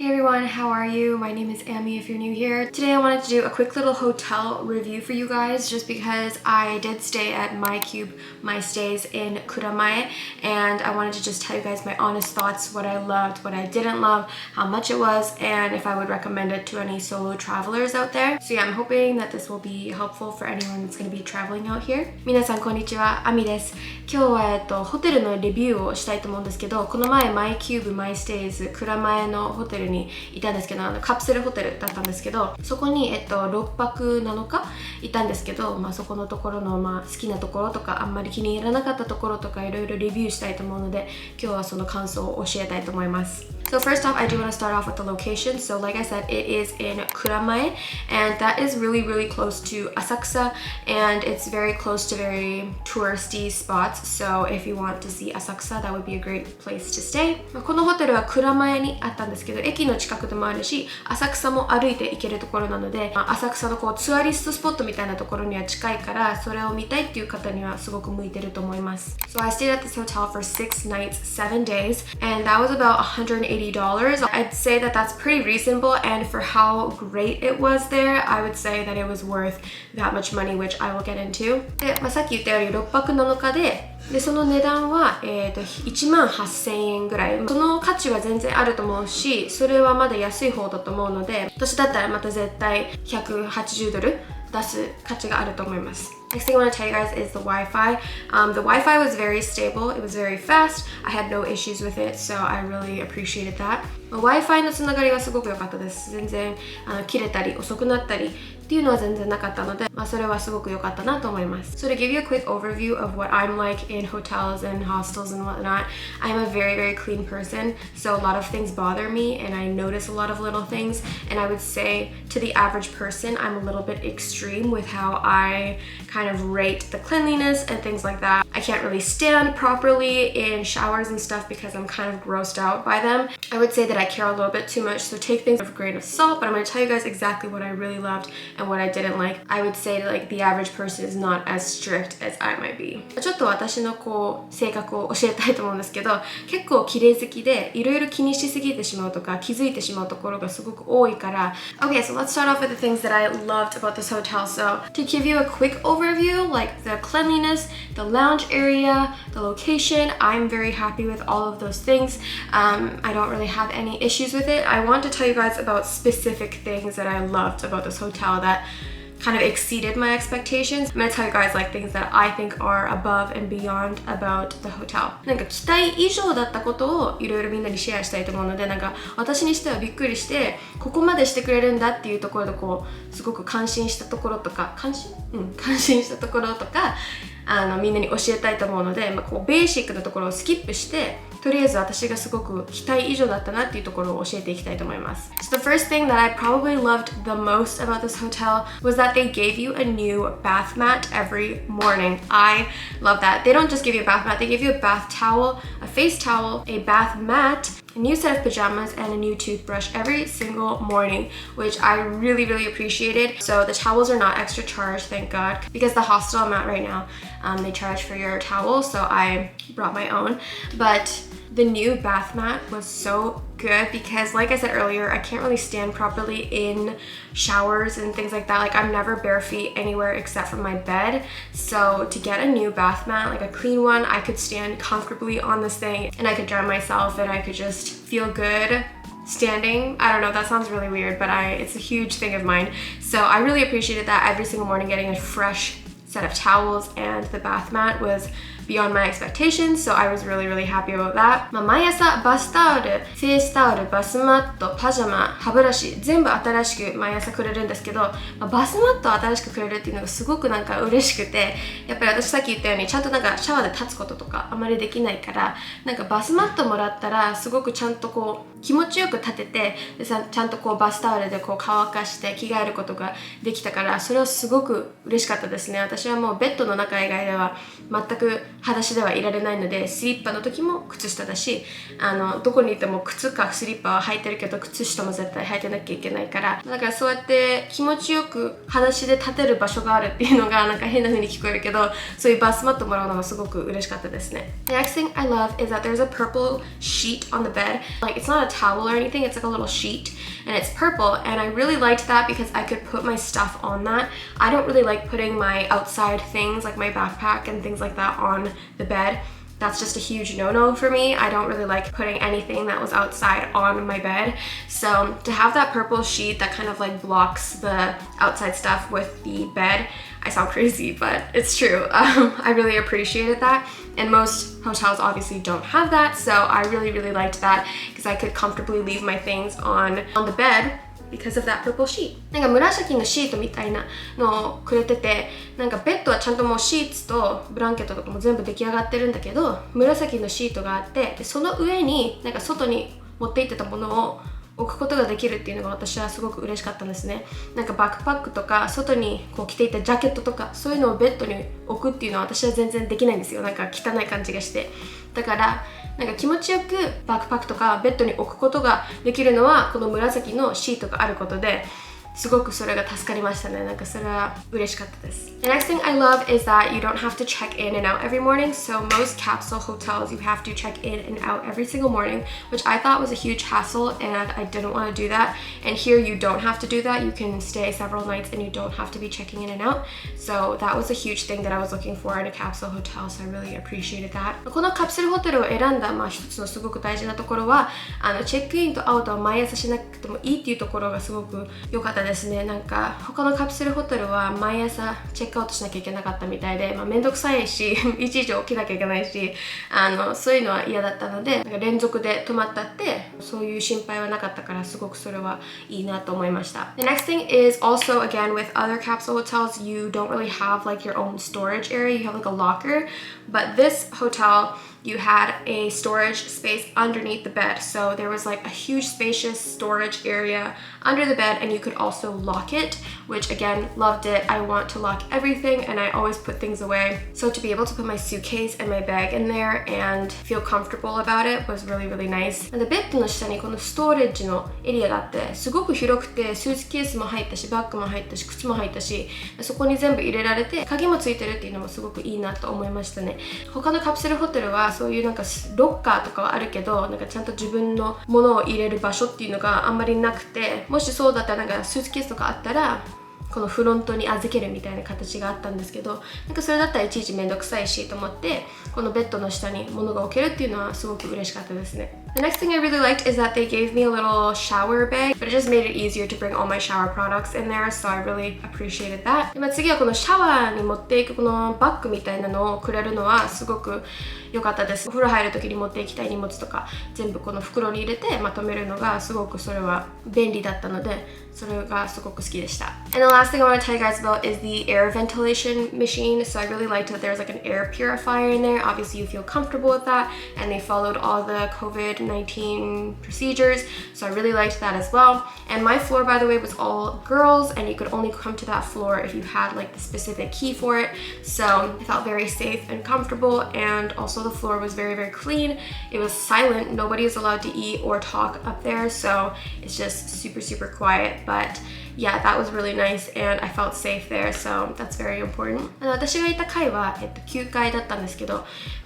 Hey everyone, how are you? My name is Amy if you're new here. Today I wanted to do a quick little hotel review for you guys just because I did stay at MyCube MYSTAYS in Kuramae and I wanted to just tell you guys my honest thoughts, what I loved, what I didn't love, how much it was, and if I would recommend it to any solo travelers out there. So yeah, I'm hoping that this will be helpful for anyone that's going to be traveling out here. 皆さんこんにちは、アミです。今日はホテルのレビューをしたいと思うんですけど、この前MyCube MYSTAYS蔵前のホテルにいたんですけど、カプセルホテルだったんですけど、そこに6泊7日いたんですけど、そこのところの好きなところとかあんまり気に入らなかったところとかいろいろレビューしたいと思うので、今日はその感想を教えたいと思います。So first off, I do want to start off with the location. So like I said, it is in Kuramae and that is really close to Asakusa and it's very close to very touristy spots. So if you want to see Asakusa, that would be a great place to stay. このホテルはKuramaeにあったんですけど、駅の近くでもあるし、浅草も歩いて行けるところなので、浅草のツアリストスポットみたいなところには近いから、それを見たいっていう方にはすごく向いてると思います。So I stayed at this hotel for 6 nights, 7 days, and that was about $180. I'd say that that's pretty reasonable, and for how great it was there, I would say that it was worth that much money, which I will get into. で、さっき言ったように6泊7日で、その値段は、18,000円ぐらい。その価値は全然あると思うし、それはまだ安い方だと思うので、私だったらまた絶対$180出す価値があると思います。Next thing I want to tell you guys is the Wi-Fi. The Wi-Fi was very stable. It was very fast. I had no issues with it, so I really appreciated that. Wi-Fi のつながりはすごく良かったです。全然切れたり遅くなったりっていうのは全然なかったので、それはすごく良かったなと思います。So to give you a quick overview of what I'm like in hotels and hostels and whatnot, I'm a very clean person, so a lot of things bother me and I notice a lot of little things, and I would say to the average person, I'm a little bit extreme with how I kind of rate the cleanliness and things like that. I can't really stand properly in showers and stuff because I'm kind of grossed out by them. I would say that I care a little bit too much, so take things with a grain of salt, but I'm going to tell you guys exactly what I really loved and what I didn't like. I would say like the average person is not as strict as I might be. ちょっと私の性格を教えたいと思うんですけど、結構綺麗好きでいろいろ気にしすぎてしまうとか気づいてしまうところがすごく多いから。Okay, so let's start off with the things that I loved about this hotel. So to give you a quick overview, like the cleanliness, the lounge area, the location, I'm very happy with all of those things. I don't really have any issues with it. I want to tell you guys about specific things that I loved about this hotel that kind of exceeded my expectations. I'm gonna tell you guys like things that I think are above and beyond about the hotel. なんか期待以上だったことをいろいろみんなにシェアしたいと思うので、なんか私にしてはびっくりして、ここまでしてくれるんだっていうところですごく感心したところとか、感心したところとか、みんなに教えたいと思うので、ベーシックなところをスキップして、とりあえず私がすごく期待以上だったなっていうところを教えていきたいと思います。So the first thing that I probably loved the most about this hotel was that they gave you a new bath mat every morning. I love that. They don't just give you a bath mat, they give you a bath towel, a face towel, a bath mat, a new set of pajamas, and a new toothbrush every single morning, which I really appreciated. So the towels are not extra charge, thank God, because the hostel I'm at right now, they charge for your towel, so I brought my own. But the new bath mat was so good because, like I said earlier, I can't really stand properly in showers and things like that. Like I'm never bare feet anywhere except for my bed. So to get a new bath mat, like a clean one, I could stand comfortably on this thing and I could dry myself and I could just feel good standing. I don't know, that sounds really weird, but it's a huge thing of mine. So I really appreciated that every single morning, getting a fresh set of towels, and the bath mat was beyond my expectations, so I was really happy about that. 毎朝バスタオル、フェイスタオル、バスマット、パジャマ、歯ブラシ全部新しく毎朝くれるんですけど、バスマットを新しくくれるっていうのがすごくなんか嬉しくて、やっぱり私さっき言ったようにちゃんとなんかシャワーで立つこととかあまりできないから、なんかバスマットもらったらすごくちゃんと気持ちよく立てて、でちゃんとバスタオルで乾かして着替えることができたから、それはすごく嬉しかったですね。私はもうベッドの中以外では全く裸足ではいられないので、スリッパの時も靴下だし、どこにいても靴かスリッパは履いてるけど靴下も絶対履いてなきゃいけないから、だからそうやって気持ちよく裸足で立てる場所があるっていうのがなんか変な風に聞こえるけど、そういうバスマットもらうのがすごく嬉しかったですね。The next thing I love is that there's a purple sheet on the bed. Like it's not a towel or anything, it's like a little sheet and it's purple, and I really liked that because I could put my stuff on that. I don't really like putting my outside things like my backpack and things like that on the bed. That's just a huge no-no for me. I don't really like putting anything that was outside on my bed. So to have that purple sheet that kind of like blocks the outside stuff with the bed, I sound crazy, but it's true. I really appreciated that. And most hotels obviously don't have that. So I really liked that because I could comfortably leave my things on the bed because of that purple sheet. なんか紫のシートみたいなのをくれてて、なんかベッドはちゃんともうシーツとブランケットとかも全部出来上がってるんだけど、紫のシートがあって、でその上になんか外に持って行ってたものを置くことができるっていうのが私はすごく嬉しかったんですね。なんかバックパックとか外にこう着ていたジャケットとかそういうのをベッドに置くっていうのは私は全然できないんですよ。なんか汚い感じがして。だからなんか気持ちよくバックパックとかベッドに置くことができるのはこの紫のシートがあることで、すごくそれが助かりましたね。なんかそれは嬉しかったです。The next thing I love is that you don't have to check in and out every morning. So most capsule hotels you have to check in and out every single morning, which I thought was a huge hassle and I didn't want to do that. And here you don't have to do that. You can stay several nights and you don't have to be checking in and out. So that was a huge thing that I was looking for in a capsule hotel. So I really appreciated that. このカプセルホテルを選んだ一つのすごく大事なところは、チェックインとアウトは毎朝しなくてもいいっていうところがすごく良かったですね。なんか他のカプセルホテルは毎朝チェックアウトしなきゃいけなかったみたいで、めんどくさいしいちいち起きなきゃいけないし、そういうのは嫌だったので、なんか連続で泊まったってそういう心配はなかったから、すごくそれはいいなと思いました。The next thing is also again with other capsule hotels, you don't really have like your own storage area. You have like a locker, but this hotel you had a storage space underneath the bed. So there was like a huge spacious storage area under the bed, and you could also lock it, which again, loved it. I want to lock everything and I always put things away. So to be able to put my suitcase and my bag in there and feel comfortable about it was really nice. でベッドの下にこのストーレッジのエリアがあって、すごく広くてスーツケースも入ったし、バッグも入ったし、靴も入ったし、そこに全部入れられて鍵もついてるっていうのもすごくいいなと思いましたね。他のカプセルホテルはそういうなんかロッカーとかはあるけど、なんかちゃんと自分のものを入れる場所っていうのがあんまりなくて、もしそうだったらなんかスーツケースとかあったらこのフロントに預けるみたいな形があったんですけど、なんかそれだったらいちいちめんどくさいしと思って、このベッドの下に物が置けるっていうのはすごく嬉しかったですね。The next thing I really liked is that they gave me a little shower bag, but it just made it easier to bring all my shower products in there, so I really appreciated that. で、次はこのシャワーに持っていくこのバッグみたいなのをくれるのはすごく良かったです。お風呂入る時に持っていきたい荷物とか全部この袋に入れてまとめるのがすごくそれは便利だったので、それがすごく好きでした。And the last thing I want to tell you guys about is the air ventilation machine. So I really liked that there's like an air purifier in there. Obviously you feel comfortable with that, and they followed all the COVID-19 procedures. So I really liked that as well. And my floor, by the way, was all girls, and you could only come to that floor if you had like the specific key for it. So I felt very safe and comfortable, and also the floor was very clean. It was silent. Nobody is allowed to eat or talk up there, so it's just super quiet. But yeah, that was really nice and I felt safe there, so that's very important. 私がいた階は、9階だったんですけど、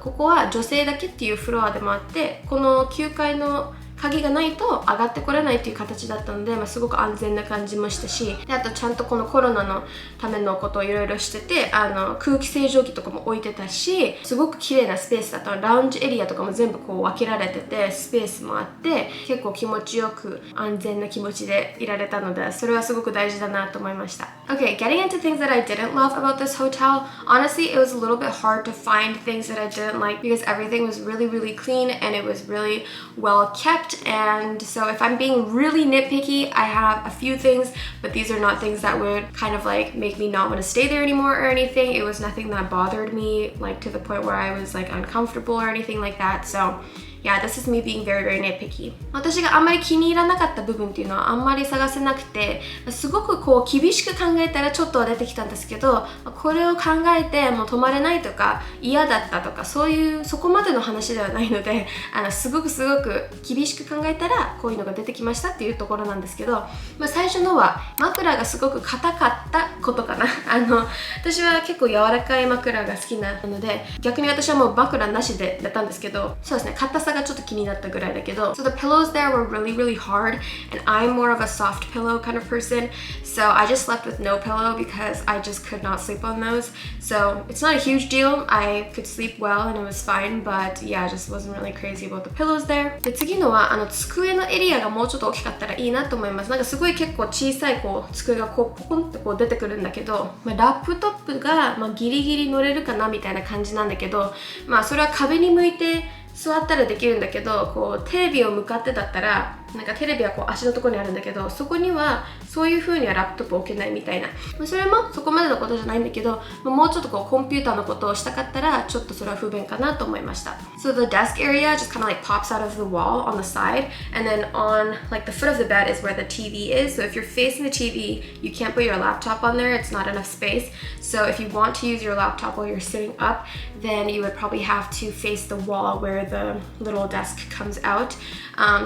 ここは女性だけっていうフロアでもあって、この9階の鍵がないと上がってこれないっていう形だったので、すごく安全な感じもしたし、であとちゃんとこのコロナのためのことをいろいろしてて、空気清浄機とかも置いてたし、すごく綺麗なスペースだった。ラウンジエリアとかも全部こう分けられてて、スペースもあって結構気持ちよく安全な気持ちでいられたので、それはすごく大事だなと思いました。 Okay, getting into things that I didn't love about this hotel, honestly it was a little bit hard to find things that I didn't like because everything was really clean and it was really well kept. And so if I'm being really nitpicky, I have a few things, but these are not things that would kind of like make me not want to stay there anymore or anything. It was nothing that bothered me like to the point where I was like uncomfortable or anything like that. So yeah, this is me being very, very nitpicky. 私があんまり気に入らなかった部分っていうのはあんまり探せなくて、すごくこう厳しく考えたらちょっとは出てきたんですけど、これを考えてもう止まれないとか嫌だったとかそういうそこまでの話ではないので、すごく厳しく考えたらこういうのが出てきましたっていうところなんですけど、最初のは枕がすごく硬かったことかな。私は結構柔らかい枕が好きなので、逆に私はもう枕なしでやったんですけど、そうですね、硬さがちょっと気になったぐらいだけど、so the pillows there were really hard and I'm more of a soft pillow kind of person, so I just slept with no pillow because I just could not sleep on those. So it's not a huge deal. I could sleep well and it was fine, but yeah, I just wasn't really crazy about the pillows there. で次のは机のエリアがもうちょっと大きかったらいいなと思います。なんかすごい結構小さいこう机がこうポコンってこう出てくるんだけど、ラップトップがギリギリ乗れるかなみたいな感じなんだけど、それは壁に向いて座ったらできるんだけど、こうテレビを向かってだったらなんかテレビはこう足のところにあるんだけど、そこにはそういう風にはラップトップ置けないみたいな、それもそこまでのことじゃないんだけど、もうちょっとこうコンピューターのことをしたかったらちょっとそれは不便かなと思いました。So the desk area just kind of like pops out of the wall on the side, and then on like the foot of the bed is where the TV is. So if you're facing the TV, you can't put your laptop on there. It's not enough space. So if you want to use your laptop while you're sitting up, then you would probably have to face the wall where the little desk comes out.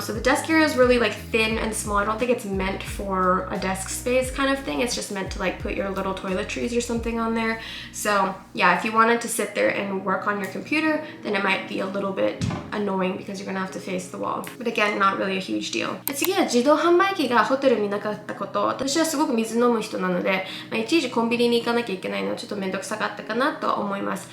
So the desk area is really like thin and small. I don't think it's meant for a desk space kind of thing. It's just meant to like put your little toiletries or something on there. So yeah, if you wanted to sit there and work on your computer, then it might be a little bit annoying because you're gonna have to face the wall. But again, not really a huge deal. で次は自動販売機がホテルになかったこと。私はすごく水飲む人なので、いちいちコンビニに行かなきゃいけないのはちょっとめんどくさかったかなと思います。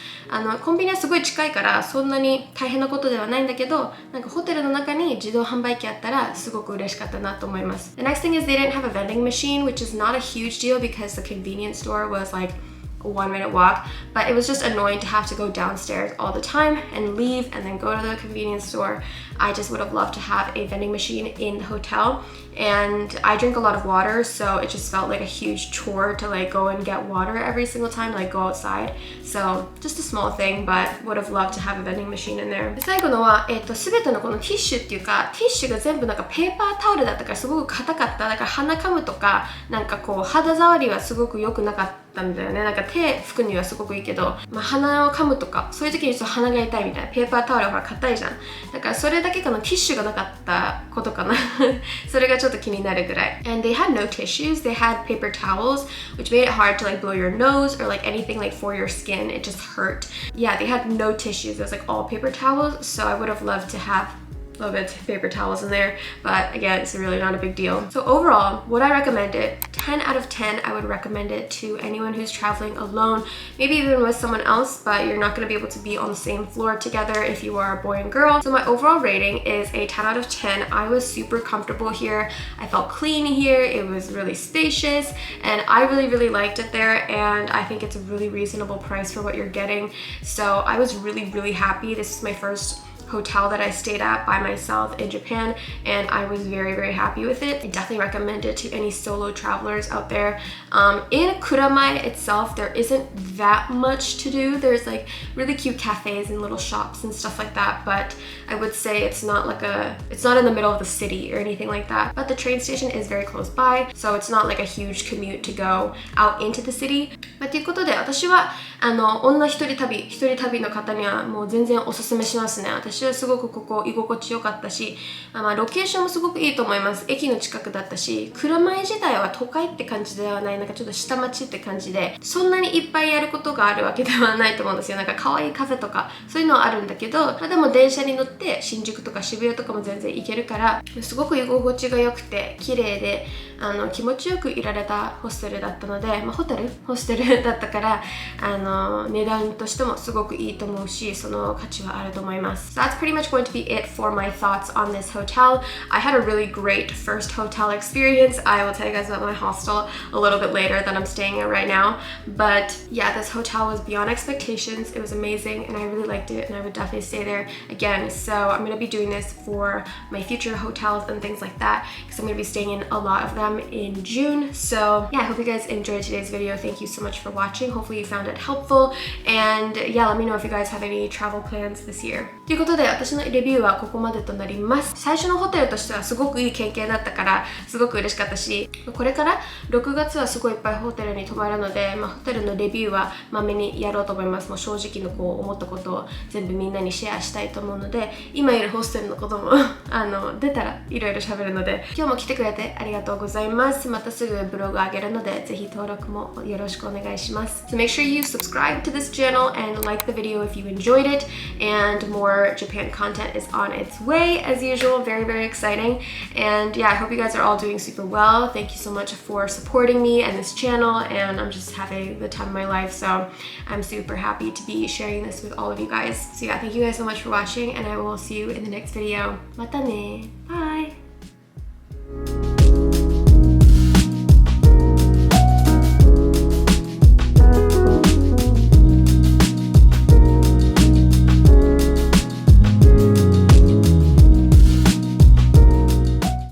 コンビニはすごい近いからそんなに大変なことではないんだけど、なんかホテルの中に自動販売機あったらすごく嬉しかったなと思います。The next thing is they didn't have a vending machine, which is not a huge deal because the convenience store was like a 1-minute walk, but it was just annoying to have to go downstairs all the time and leave and then go to the convenience store. I just would have loved to have a vending machine in the hotel, and I drink a lot of water, so it just felt like a huge chore to like go and get water every single time, like go outside. So just a small thing, but would have loved to have a vending machine in there. 最後のは全てのこのティッシュっていうか、ティッシュが全部なんかペーパータオルだったからすごく硬かった。だから鼻かむとかなんかこう肌触りはすごく良くなかったんだよね。なんか手拭くにはすごくいいけど、鼻をかむとかそういう時にちょっと鼻が痛いみたいな。ペーパータオルはほら硬いじゃん。だからそれだけかな、ティッシュがなかったことかな。それがちょっと気になるぐらい。And they had no tissues. They had paper towels, which made it hard to like blow your nose or like anything like for your skin. It just hurt. Yeah, they had no tissues. It was like all paper towels. So I would have loved to have a little bit of paper towels in there, but again, it's really not a big deal. So overall, would I recommend it? 10 out of 10, I would recommend it to anyone who's traveling alone, maybe even with someone else, but you're not going to be able to be on the same floor together if you are a boy and girl. So my overall rating is a 10 out of 10. I was super comfortable here. I felt clean here. It was really spacious, and I really liked it there, and I think it's a really reasonable price for what you're getting. So I was really happy. This is my first hotel that I stayed at by myself in Japan, and I was very happy with it. I definitely recommend it to any solo travelers out there. In Kuramae itself, there isn't that much to do. There's like really cute cafes and little shops and stuff like that, but I would say it's not in the middle of the city or anything like that. But the train station is very close by, so it's not like a huge commute to go out into the city. ということで私は女一人旅の方にはもう全然おすすめしますね。私はすごくここ居心地よかったし、ロケーションもすごくいいと思います。駅の近くだったし、蔵前自体は都会って感じではない、なんかちょっと下町って感じで、そんなにいっぱいやることがあるわけではないと思うんですよ。なんか可愛いカフェとかそういうのはあるんだけど、でも電車に乗って新宿とか渋谷とかも全然行けるから、すごく居心地が良くて綺麗で気持ちよくいられたホステルだったので、ホステルだったから値段としてもすごくいいと思うし、その価値はあると思います。So that's pretty much going to be it for my thoughts on this hotel. I had a really great first hotel experience. I will tell you guys about my hostel a little bit later that I'm staying at right now. But yeah, this hotel was beyond expectations. It was amazing and I really liked it, and I would definitely stay there again. So I'm going to be doing this for my future hotels and things like that, because I'm going to be staying in a lot of them in June. So yeah, I hope you guys enjoyed today's video. Thank you so much for watching. Hopefully you found it helpful. helpful. And yeah, let me know if you guys have any travel plans this year. ということで、私のレビューはここまでとなります。最初のホテルとしてはすごくいい経験だったから、すごく嬉しかったし、これから6月はすごいいっぱいホテルに泊まるので、ホテルのレビューはまめにやろうと思います。もう正直の思ったことを全部みんなにシェアしたいと思うので、今いるホステルのことも出たらいろいろ喋るので、今日も来てくれてありがとうございます。またすぐブログ上げるので、ぜひ登録もよろしくお願いします。So make sure you subscribe to this channel and like the video if you enjoyed it, and more Japan content is on its way as usual. Very, very exciting. And yeah, I hope you guys are all doing super well. Thank you so much for supporting me and this channel, and I'm just having the time of my life, so I'm super happy to be sharing this with all of you guys. So yeah, thank you guys so much for watching, and I will see you in the next video. またね. Bye!